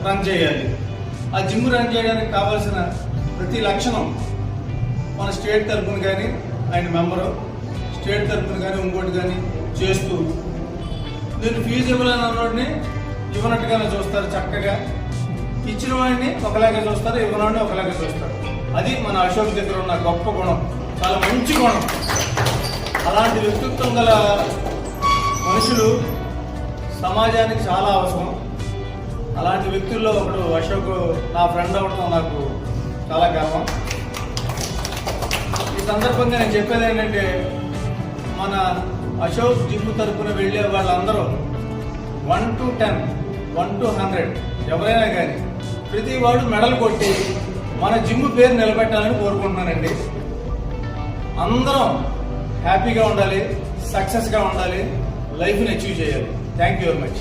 Run చేయాలి. ఆ gym run చేయడానికి కావాల్సిన ప్రతి లక్షణం మన స్టేట్ తరఫున కానీ ఆయన మెంబరు స్టేట్ తరఫున కానీ ఇంకోటి కానీ చేస్తూ నేను ఫీజిబుల్ అని అన్నోడిని ఇవ్వనట్టుగానే చూస్తారు. చక్కగా ఇచ్చిన వాడిని ఒకలాగా చూస్తారు, ఇవ్వనోడిని ఒకలాగా చూస్తారు. అది మన అశోక్ దగ్గర ఉన్న గొప్ప గుణం, చాలా మంచి గుణం. అలాంటి వ్యక్తిత్వం గల మనుషులు సమాజానికి చాలా అవసరం. అలాంటి వ్యక్తుల్లో ఒకడు అశోక్ నా ఫ్రెండ్ అవ్వడం నాకు చాలా గర్వం. ఈ సందర్భంగా నేను చెప్పేది ఏంటంటే, మన అశోక్ జిమ్ తరఫున వెళ్ళే వాళ్ళందరూ 1 to 10, 1 to 100 ఎవరైనా కానీ ప్రతి వాడు మెడల్ కొట్టి మన జిమ్ పేరు నిలబెట్టాలని కోరుకుంటున్నానండి. అందరం హ్యాపీగా ఉండాలి, సక్సెస్గా ఉండాలి, లైఫ్ని అచీవ్ చేయాలి. Thank you very much.